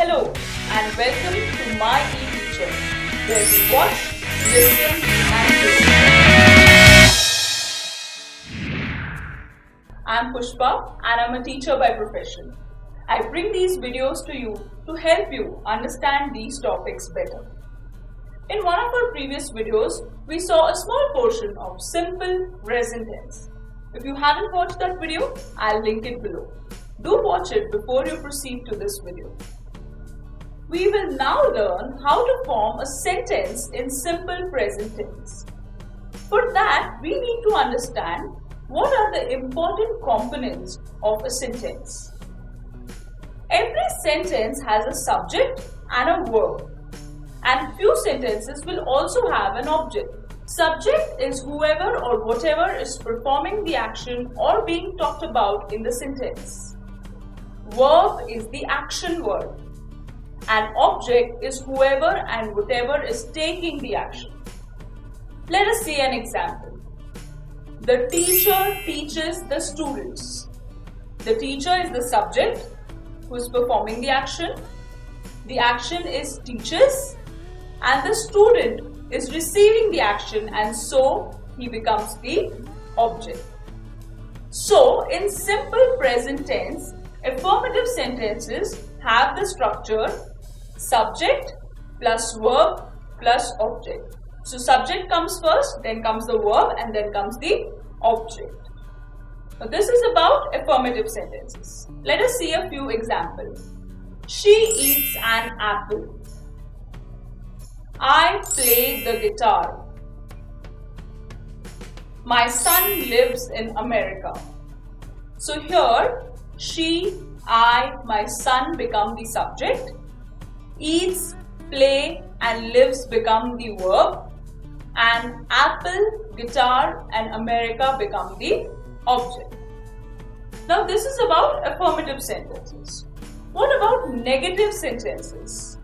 Hello and welcome to my e-teacher, where we watch, listen and do. I'm Pushpa and I'm a teacher by profession. I bring these videos to you to help you understand these topics better. In one of our previous videos, we saw a small portion of simple present tense. If you haven't watched that video, I'll link it below. Do watch it before you proceed to this video. We will now learn how to form a sentence in simple present tense. For that, we need to understand what are the important components of a sentence. Every sentence has a subject and a verb, and few sentences will also have an object. Subject is whoever or whatever is performing the action or being talked about in the sentence. Verb is the action word. An object is whoever and whatever is taking the action. Let us see an example. The teacher teaches the students. The teacher is the subject who is performing the action. The action is teaches, and the student is receiving the action, and so he becomes the object. So, in simple present tense, affirmative sentences have the structure subject plus verb plus object. So subject comes first, then comes the verb, and then comes the object. Now this is about affirmative sentences. Let us see a few examples. She eats an apple. I play the guitar. My son lives in America. So here, she, I, my son become the subject. Eats, play and lives become the verb, and apple, guitar and America become the object. Now this is about affirmative sentences. What about negative sentences?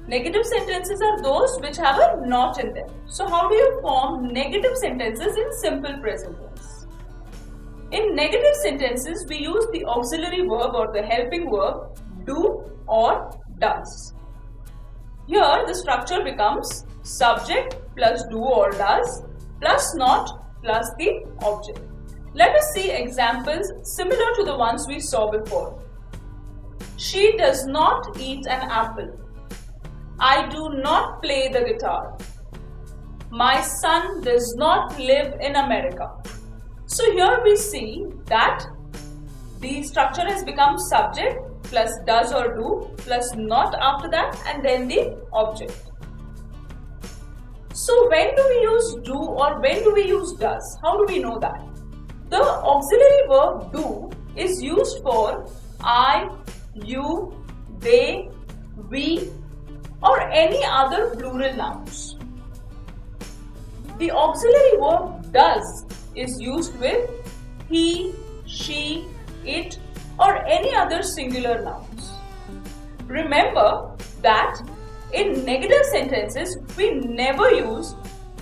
Negative sentences are those which have a not in them. So how do you form negative sentences in simple present tense? In negative sentences, we use the auxiliary verb or the helping verb do or does. Here the structure becomes subject plus do or does plus not plus the object. Let us see examples similar to the ones we saw before. She does not eat an apple. I do not play the guitar. My son does not live in America. So here we see that the structure has become subject plus does or do plus not after that, and then the object. So when do we use do or when do we use does? How do we know that? The auxiliary verb do is used for I, you, they, we or any other plural nouns. The auxiliary verb does is used with he, she, it or any other singular nouns. Remember that in negative sentences, we never use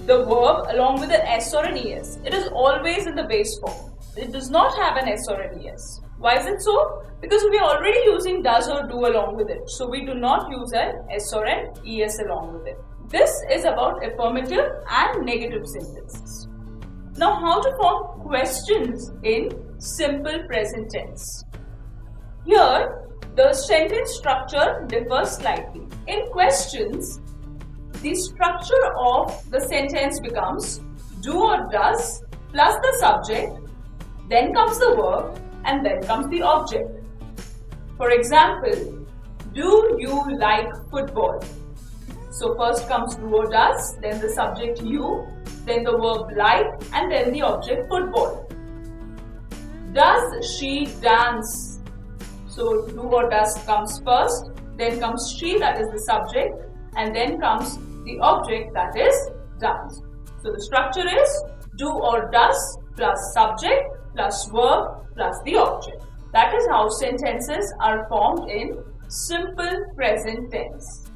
the verb along with an S or an ES. It is always in the base form. It does not have an S or an ES. Why is it so? Because we are already using does or do along with it. So we do not use an S or an ES along with it. This is about affirmative and negative sentences. Now how to form questions in simple present tense? Here, the sentence structure differs slightly. In questions, the structure of the sentence becomes do or does plus the subject, then comes the verb, and then comes the object. For example, do you like football? So first comes do or does, then the subject you, then the verb like, and then the object football. Does she dance? So do or does comes first, then comes she, that is the subject, and then comes the object, that is dance. So the structure is do or does plus subject plus verb plus the object. That is how sentences are formed in simple present tense.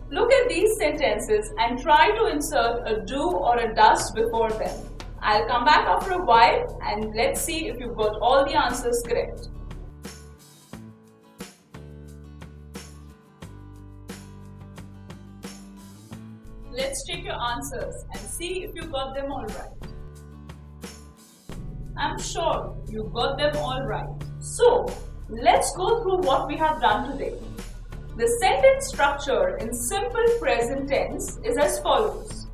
Look at these sentences and try to insert a do or a does before them. I'll come back after a while and let's see if you've got all the answers correct. let's check your answers and see if you got them all right. I'm sure you got them all right. So, let's go through what we have done today. The sentence structure in simple present tense is as follows.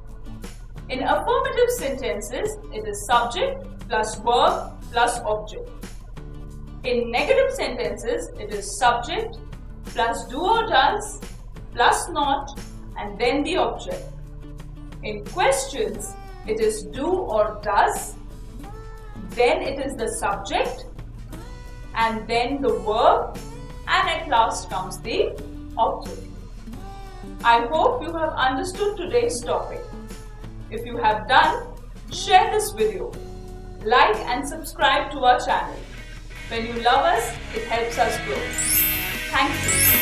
In affirmative sentences, it is subject plus verb plus object. In negative sentences, it is subject plus do or does plus not and then the object. In questions, it is do or does, then it is the subject and then the verb, and at last comes the object. I hope you have understood today's topic. If you have done, share this video, like and subscribe to our channel. When you love us, it helps us grow. Thank you.